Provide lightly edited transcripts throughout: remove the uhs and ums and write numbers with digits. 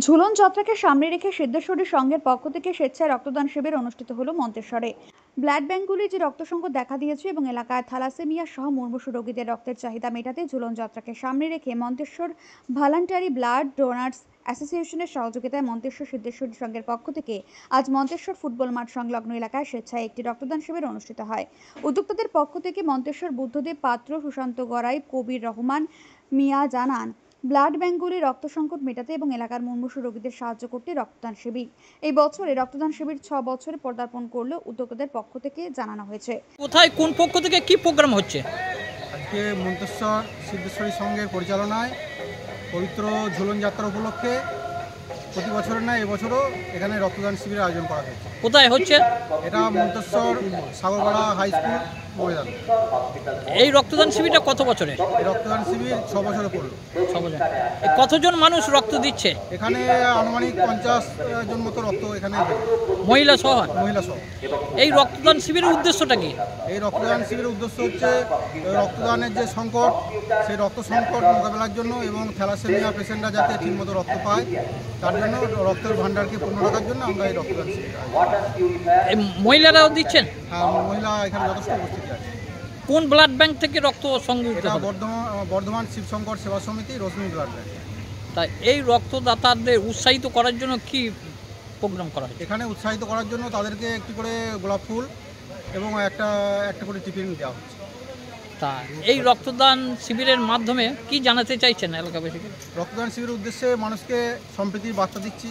ঝুলন যাত্রাকে সামনে রেখে সিদ্ধেশ্বরী সংঘের পক্ষ থেকে স্বেচ্ছায় রক্তদান শিবির অনুষ্ঠিত হলো মন্তেশ্বরে। ব্লাড ব্যাঙ্কগুলির যে রক্ত সংকট দেখা দিয়েছে এবং এলাকায় থ্যালাসেমিয়া সহ মুমূর্ষু রোগীদের রক্তের চাহিদা মেটাতে ঝুলন যাত্রাকে সামনে রেখে মন্তেশ্বর ভলান্টারি ব্লাড ডোনার্স অ্যাসোসিয়েশনের সহযোগিতায় মন্তেশ্বর সিদ্ধেশ্বরী সংঘের পক্ষ থেকে আজ মন্তেশ্বর ফুটবল মাঠ সংলগ্ন এলাকায় স্বেচ্ছায় একটি রক্তদান শিবির অনুষ্ঠিত হয়। উদ্যোক্তাদের পক্ষ থেকে মন্তেশ্বর বুদ্ধদেব পাত্র, সুশান্ত গড়াই, কবির রহমান মিয়া জানান, ব্লাড ব্যাঙ্কগুলি রক্ত সংকট মেটাতে এবং এলাকার মুমূর্ষু রোগীদের সাহায্য করতে রক্তদান শিবির। এই বছরে রক্তদান শিবির 6 বছরে পদার্পণ করলেও উদ্যোক্তাদের পক্ষ থেকে জানানো হয়েছে। কোথায় কোন পক্ষ থেকে কি প্রোগ্রাম হচ্ছে? আজকে মন্তেশ্বর সিদ্ধেশ্বরী সংঘের পরিচালনায় পবিত্র ঝুলন যাত্রা উপলক্ষে প্রতি বছরের না এবছরও এখানে রক্তদান শিবিরের আয়োজন করা হয়েছে। কোথায় হচ্ছে? এটা মন্তেশ্বর সাগরপাড়া হাই স্কুল ময়দান। এই রক্তদান শিবিরটা কত বছরে? এই রক্তদান শিবির 6 বছরে পড়লো। 6 বছর। কতজন মানুষ রক্ত দিচ্ছে? এখানে আনুমানিক 50 জন মতো রক্ত এখানে মহিলা সহ? মহিলা সহ। এই রক্তদান শিবিরের উদ্দেশ্যটা কি? এই রক্তদান শিবিরের উদ্দেশ্য হচ্ছে রক্তদানের যে সংকট, সেই রক্ত সংকট মোকাবেলার জন্য এবং থ্যালাসেমিয়া পেশেন্টরা যাতে ঠিকমতো রক্ত পায় তার জন্য রক্তের ভাণ্ডারকে পূর্ণ রাখার জন্য আমরা এই রক্তদান শিবির। মহিলারাও দিচ্ছেন? হ্যাঁ, মহিলা এখানে যথেষ্ট উপস্থিতি আছে। কোন ব্লাড ব্যাংক থেকে রক্ত সংগৃহীত? এটা বর্ধমান শিবশঙ্কর সেবা সমিতি রশ্মি ব্লাড ব্যাংক। তাই এই রক্তদাতাদের উৎসাহিত করার জন্য কি প্রোগ্রাম করা হয়েছে? এখানে উৎসাহিত করার জন্য তাদেরকে একটি করে গোলাপ ফুল এবং একটা করে টিফিন দেওয়া হচ্ছে। তা এই রক্তদান শিবিরের মাধ্যমে কি জানাতে চাইছেন এলাকাবাসীকে? রক্তদান শিবিরের উদ্দেশ্যে মানুষকে সম্প্রীতির বার্তা দিচ্ছি।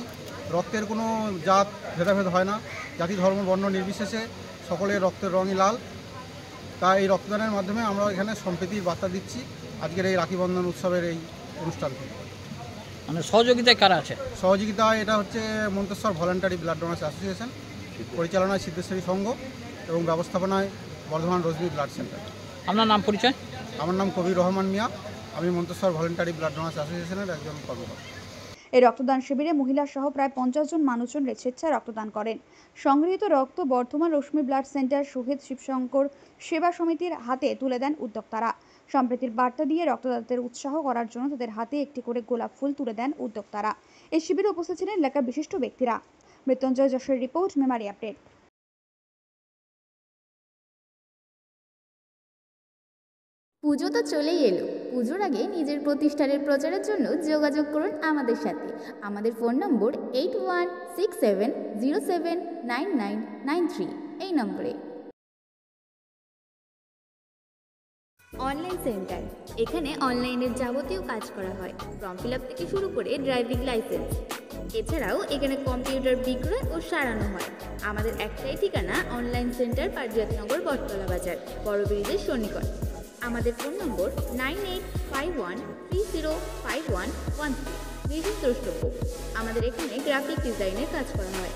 রক্তের কোনো জাত ভেদাভেদ হয় না, জাতি ধর্ম বর্ণ নির্বিশেষে সকলের রক্তের রঙই লাল। তাই এই রক্তদানের মাধ্যমে আমরা এখানে সম্প্রীতির বার্তা দিচ্ছি আজকের এই রাখি বন্ধন উৎসবের এই অনুষ্ঠান থেকে। মানে সহযোগিতায় কারা আছে? সহযোগিতায় এটা হচ্ছে Manteswar voluntary blood donors association, পরিচালনায় সিদ্ধেশ্বরী সংঘ এবং ব্যবস্থাপনায় বর্ধমান রোজমি ব্লাড সেন্টার। আপনার নাম পরিচয়? আমার নাম কবির রহমান মিয়া, আমি মন্তেশ্বর ভলান্টারি ব্লাড ডোনার্স অ্যাসোসিয়েশনের একজন কর্মকর্তা। এই রক্তদান শিবিরে মহিলা সহ প্রায় 50 জন মানুষজন স্বেচ্ছায় রক্তদান করেন। সংগৃহীত রক্ত বর্ধমান রশ্মি ব্লাড সেন্টার শহীদ শিবশঙ্কর সেবা সমিতির হাতে তুলে দেন উদ্যোক্তারা। সম্প্রীতির বার্তা দিয়ে রক্তদাতাদের উৎসাহ করার জন্য তাদের হাতে একটি করে গোলাপ ফুল তুলে দেন উদ্যোক্তারা। এই শিবিরে উপস্থিত ছিলেন এলাকার বিশিষ্ট ব্যক্তিরা। মৃত্যুঞ্জয় যশের রিপোর্ট, মেমারি আপডেট। পুজো তো চলেই এলো। পুজোর আগে নিজের প্রতিষ্ঠানের প্রচারের জন্য যোগাযোগ করুন আমাদের সাথে। আমাদের ফোন নম্বর 8167079993 এই নম্বরে। অনলাইন সেন্টার, এখানে অনলাইনের যাবতীয় কাজ করা হয়। ফর্ম ফিল আপ থেকে শুরু করে ড্রাইভিং লাইসেন্স। এছাড়াও এখানে কম্পিউটার বিক্রয় ও সারানো হয়। আমাদের একটাই ঠিকানা, অনলাইন সেন্টার, পাটজিয়াতনগর, বটতলা বাজার, বড় ব্রিজের সন্নিকট। আমাদের ফোন নম্বর 9851305113। বিশেষ দ্রষ্টব্য, আমাদের এখানে গ্রাফিক ডিজাইনের কাজ করা হয়।